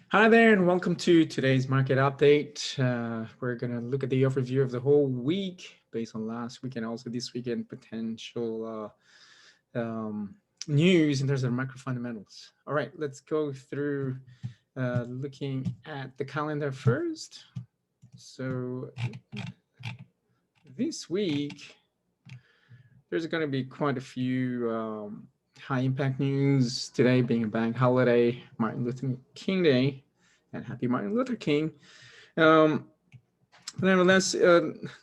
Hi there, and welcome to today's market update. We're going to look at the overview of the whole week based on last week and also this weekend potential news in terms of macro fundamentals. All right, let's go through looking at the calendar first. So this week, there's going to be quite a few high impact news. Today being a bank holiday, Martin Luther King Day, and happy Martin Luther King. Um, Nevertheless,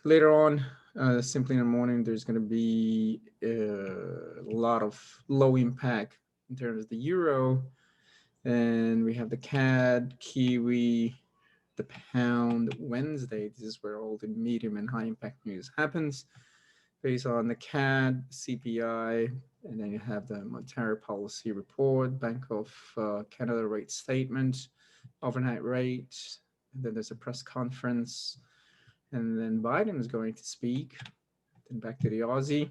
later on, simply in the morning, there's going to be a lot of low impact in terms of the euro. And we have the CAD, Kiwi, the pound Wednesday. This is where all the medium and high impact news happens based on the CAD, CPI, and then you have the monetary policy report, Bank of Canada rate statement, overnight rate, and then there's a press conference, and then Biden is going to speak. Then back to the Aussie,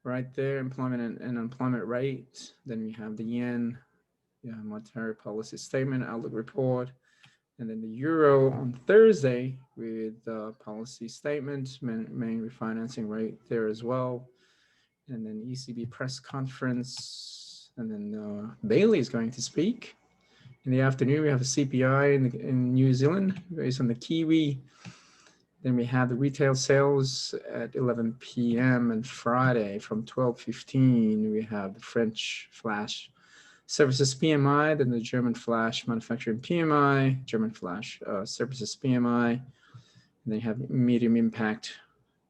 right there, employment and unemployment rate. Then we have the yen, monetary policy statement, outlook report, and then the euro on Thursday with policy statement, main refinancing rate there as well. And then ECB press conference, and then Bailey is going to speak. In the afternoon, we have a CPI in New Zealand based on the Kiwi. Then we have the retail sales at 11 p.m. and Friday from 12:15. We have the French flash services PMI, then the German flash manufacturing PMI, German flash services PMI, and then you have medium impact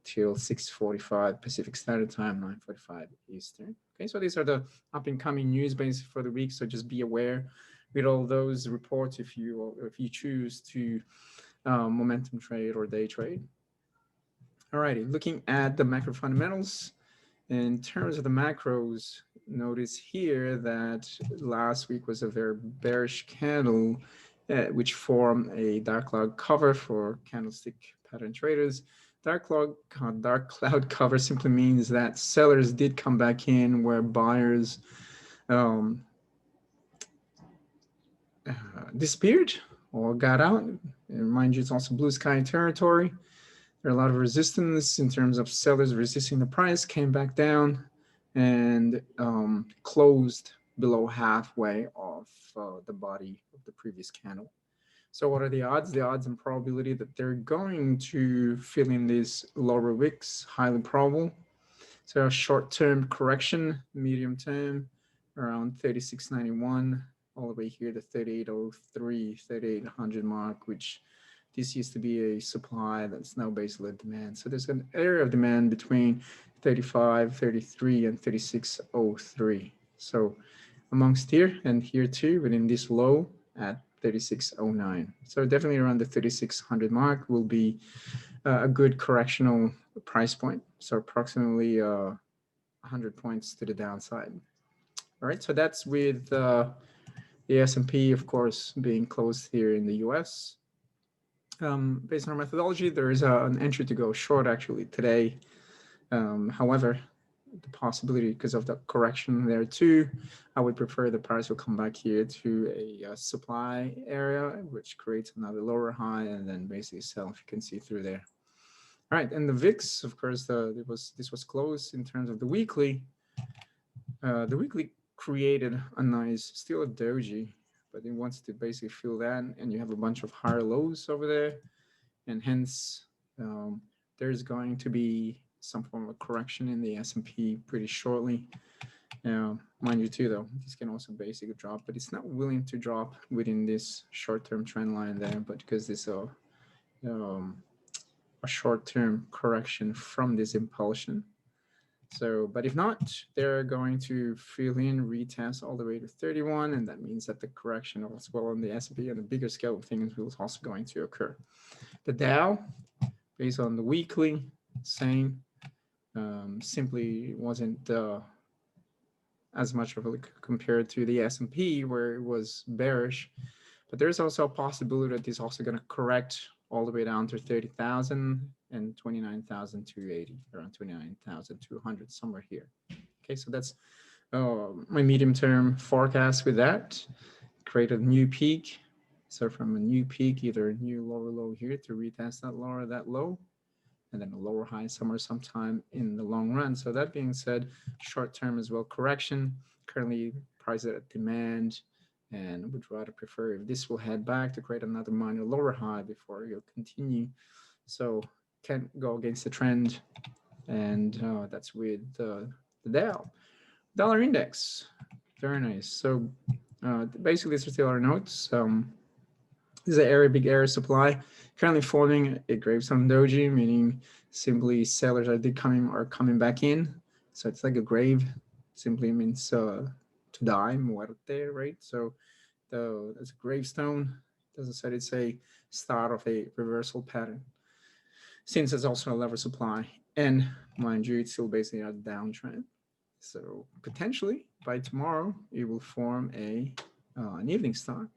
till 6:45 Pacific Standard Time, 9:45 Eastern. Okay, so these are the up and coming news base for the week. So just be aware with all those reports if you choose to momentum trade or day trade. Alrighty, looking at the macro fundamentals. In terms of the macros, notice here that last week was a very bearish candle, which formed a dark cloud cover for candlestick pattern traders. Dark cloud cover simply means that sellers did come back in where buyers disappeared or got out. And mind you, it's also blue sky territory. There are a lot of resistance in terms of sellers resisting the price, came back down and closed below halfway of the body of the previous candle. So what are the odds? The odds and probability that they're going to fill in these lower wicks, highly probable. So a short-term correction, medium term, around 36.91, all the way here to 38.03, 3800 mark, which this used to be a supply that's now basically demand. So there's an area of demand between 35, 33, and 36.03. So amongst here and here too, within this low at 36.09. So definitely around the 3600 mark will be a good correctional price point. So approximately 100 points to the downside. All right, so that's with the S&P, of course, being closed here in the US. Based on our methodology, there is an entry to go short actually today. However, the possibility because of the correction there too, I would prefer the price will come back here to a supply area, which creates another lower high and then basically sell if you can see through there. All right, and the VIX, of course, this was closed in terms of the weekly. The weekly created a nice, still a doji, but it wants to basically fill that, and you have a bunch of higher lows over there, and hence there's going to be some form of correction in the S&P pretty shortly. Mind you too, though, this can also basically drop, but it's not willing to drop within this short-term trend line there, but because this a short-term correction from this impulsion. So, but if not, they're going to fill in, retest all the way to 31, and that means that the correction as well on the S&P and the bigger scale of things is also going to occur. The Dow, based on the weekly, same, simply wasn't as much of a compared to the S&P where it was bearish, but there's also a possibility that this is also going to correct all the way down to 30,000 and 29,280, around 29,200, somewhere here. Okay, so that's my medium-term forecast with that. Create a new peak So from a new peak, either a new lower low here to retest that low, and then a lower high somewhere sometime in the long run. So that being said, short term as well correction, currently priced at demand, and would rather prefer if this will head back to create another minor lower high before you'll continue. So can't go against the trend, and that's with the Dow. Dollar index, very nice. So basically, this is still our notes. This is an area, big area supply, currently forming a gravestone doji, meaning simply sellers are coming back in. So it's like a grave, simply means to die, muerte, right? So it's a gravestone. It doesn't say it's a start of a reversal pattern. Since it's also a lever supply, and mind you, it's still basically a downtrend. So potentially by tomorrow, it will form an evening star.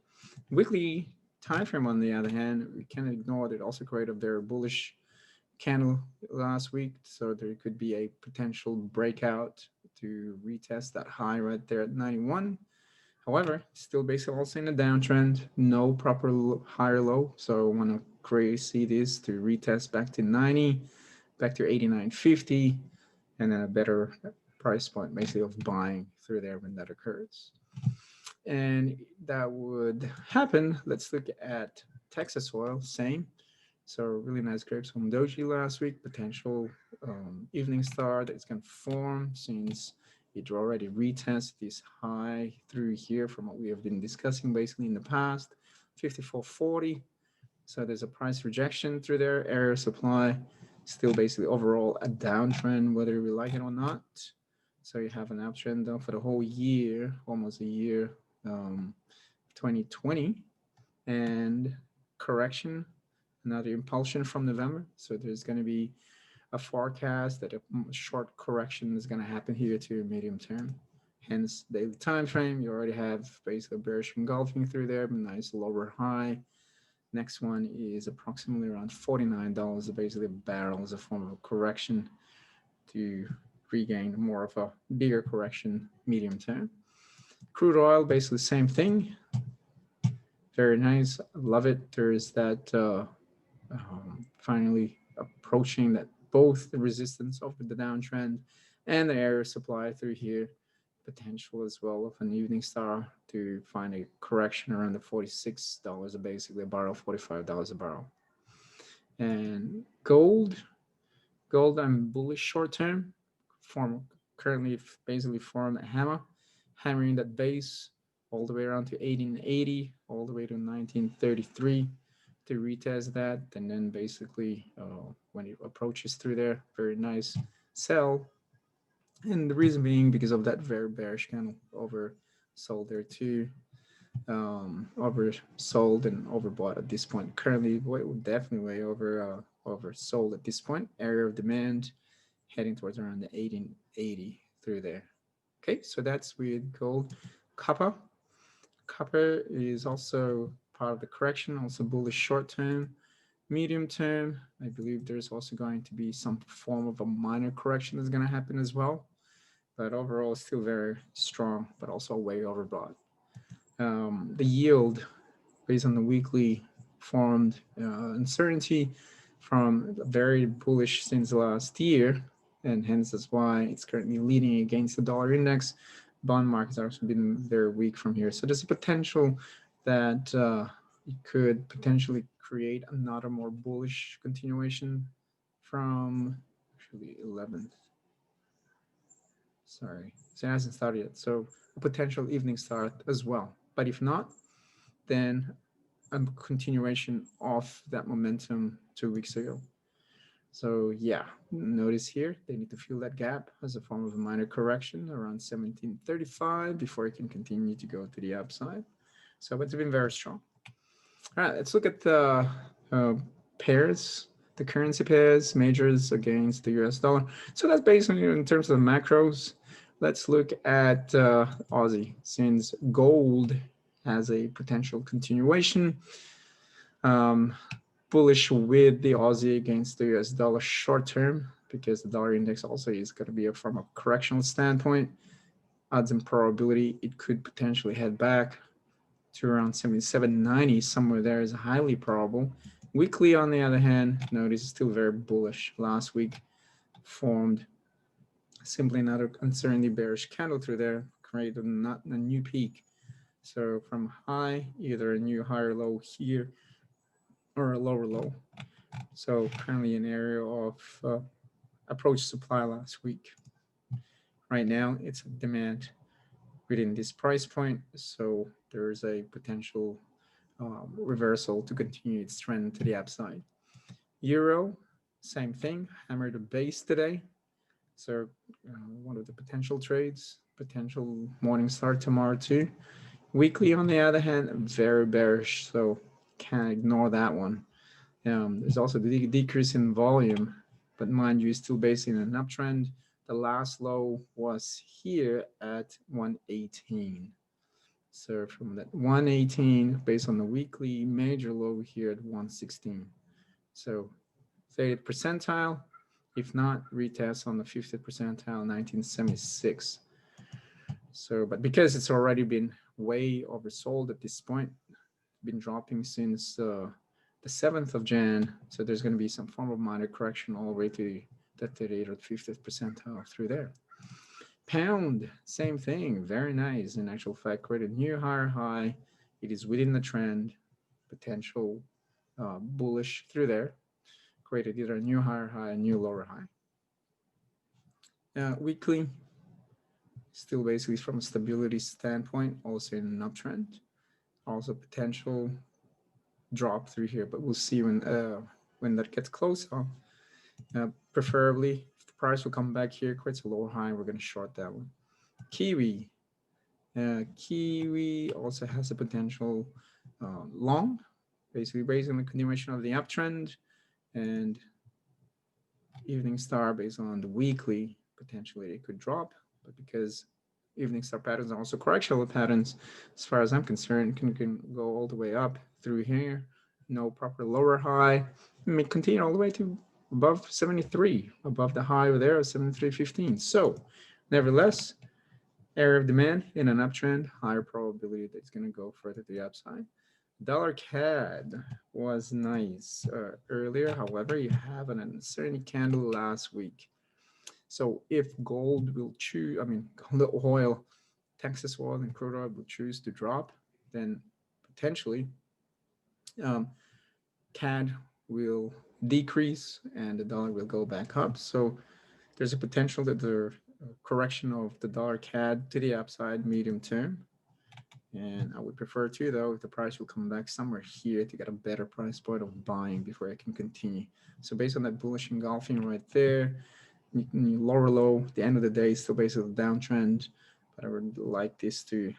Weekly time frame, on the other hand, we can't ignore that it also created a very bullish candle last week. So there could be a potential breakout to retest that high right there at 91. However, still basically also in a downtrend, no proper higher low. So I want to see this to retest back to 90, back to 89.50, and then a better price point basically of buying through there when that occurs. And that would happen. Let's look at Texas oil, same. So really nice grapes from doji last week, potential evening star that's going to form since it already retested this high through here from what we have been discussing basically in the past, 54.40. So there's a price rejection through there, area supply, still basically overall a downtrend, whether we like it or not. So you have an uptrend though for the whole year, almost a year, 2020, and correction, another impulsion from November. So there's going to be a forecast that a short correction is going to happen here to medium term. Hence, daily time frame, you already have basically a bearish engulfing through there, nice lower high. Next one is approximately around $49, basically a barrel as a form of a correction to regain more of a bigger correction medium term. Crude oil, basically same thing. Very nice, love it. There's that finally approaching that both the resistance of the downtrend and the area supply through here, potential as well of an evening star to find a correction around the $46 basically a barrel, $45 a barrel. And gold, I'm bullish short term, currently basically form a hammer, hammering that base all the way around to 1880, all the way to 1933 to retest that, and then basically when it approaches through there, very nice sell. And the reason being because of that very bearish candle oversold there too, oversold and overbought at this point. Currently, definitely way oversold at this point. Area of demand heading towards around the 1880 through there. Okay, so that's with gold. Copper is also part of the correction, also bullish short term. Medium term, I believe there's also going to be some form of a minor correction that's going to happen as well. But overall, still very strong, but also way overbought. The yield, based on the weekly formed uncertainty from very bullish since last year, and hence that's why it's currently leading against the dollar index. Bond markets have also been very weak from here. So there's a potential that it could potentially create another more bullish continuation from actually 11th. Sorry, so it hasn't started yet. So a potential evening start as well. But if not, then a continuation of that momentum 2 weeks ago. So yeah, notice here, they need to fill that gap as a form of a minor correction around 1735 before it can continue to go to the upside. So it's been very strong. All right, let's look at the pairs, the currency pairs, majors against the US dollar. So that's basically in terms of the macros. Let's look at Aussie, since gold has a potential continuation. Bullish with the Aussie against the US dollar short term, because the dollar index also is going to be from a correctional standpoint. Odds and probability, it could potentially head back to around 77.90, somewhere there is highly probable. Weekly, on the other hand, notice is still very bullish. Last week formed simply another uncertainty bearish candle through there, created not a new peak. So from high, either a new higher low here or a lower low. So currently an area of approach supply last week. Right now, it's a demand within this price point. So there is a potential reversal to continue its trend to the upside. Euro, same thing, hammered the base today. So one of the potential trades, potential morning start tomorrow too. Weekly, on the other hand, very bearish, so can't ignore that one. There's also the decrease in volume, but mind you, still based in an uptrend. The last low was here at 118. So from that 118, based on the weekly, major low here at 116. So 30th percentile, if not, retest on the 50th percentile, 1976. So, but because it's already been way oversold at this point, been dropping since the 7th of Jan, so there's going to be some form of minor correction all the way to the 38th or 50th percentile through there. Pound, same thing, very nice. In actual fact, created new higher high. It is within the trend, potential bullish through there. Created either a new higher high, a new lower high. Weekly, still basically from a stability standpoint, also in an uptrend. Also potential drop through here, but we'll see when that gets close. Preferably, if the price will come back here, creates a lower high, we're going to short that one. Kiwi. Kiwi also has a potential long, basically based on the continuation of the uptrend, and evening star based on the weekly, potentially it could drop, but because evening star patterns are also correctional patterns, as far as I'm concerned, can go all the way up through here, no proper lower high, may continue all the way to above 73, above the high over there of 73.15. So nevertheless, area of demand in an uptrend, higher probability that it's going to go further to the upside. Dollar CAD was nice earlier. However, you have an uncertainty candle last week. So if gold will choose, the oil, Texas oil and crude oil will choose to drop, then potentially CAD will decrease and the dollar will go back up. So there's a potential that the correction of the dollar CAD to the upside medium term. And I would prefer to, though, if the price will come back somewhere here to get a better price point of buying before I can continue. So based on that bullish engulfing right there, lower low, the end of the day, still based on the downtrend, but I would like this to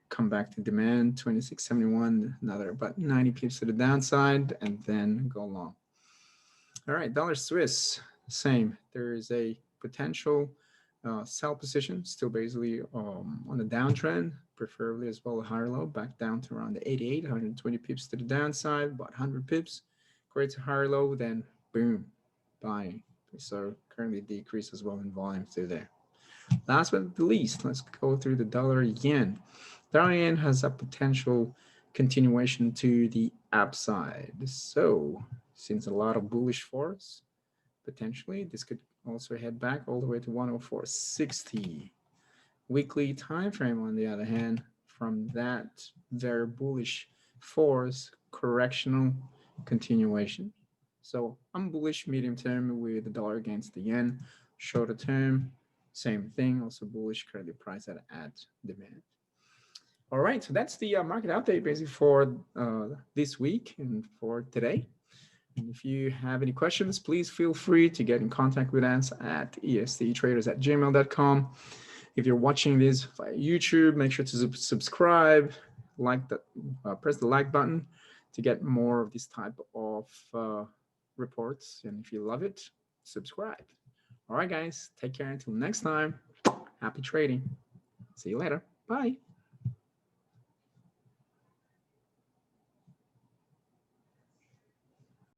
come back to demand, 26.71, another about 90 pips to the downside, and then go long. All right, dollar Swiss, same. There is a potential sell position, still basically on the downtrend, preferably as well a higher low, back down to around the 88, 120 pips to the downside, about 100 pips, creates a higher low, then boom, buying. So currently decrease as well in volume through there. Last but not the least, let's go through the dollar yen. Dollar yen has a potential continuation to the upside. So since a lot of bullish force, potentially this could also head back all the way to 104.60. Weekly time frame, on the other hand, from that very bullish force, correctional continuation. So I'm bullish medium term with the dollar against the yen. Shorter term, same thing, also bullish, currently priced at demand. All right, so that's the market update basically for this week and for today. And if you have any questions, please feel free to get in contact with us at esttraders@gmail.com. If you're watching this via YouTube, make sure to subscribe, press the like button to get more of this type of reports. And if you love it, subscribe. All right, guys, take care until next time. Happy trading. See you later. Bye.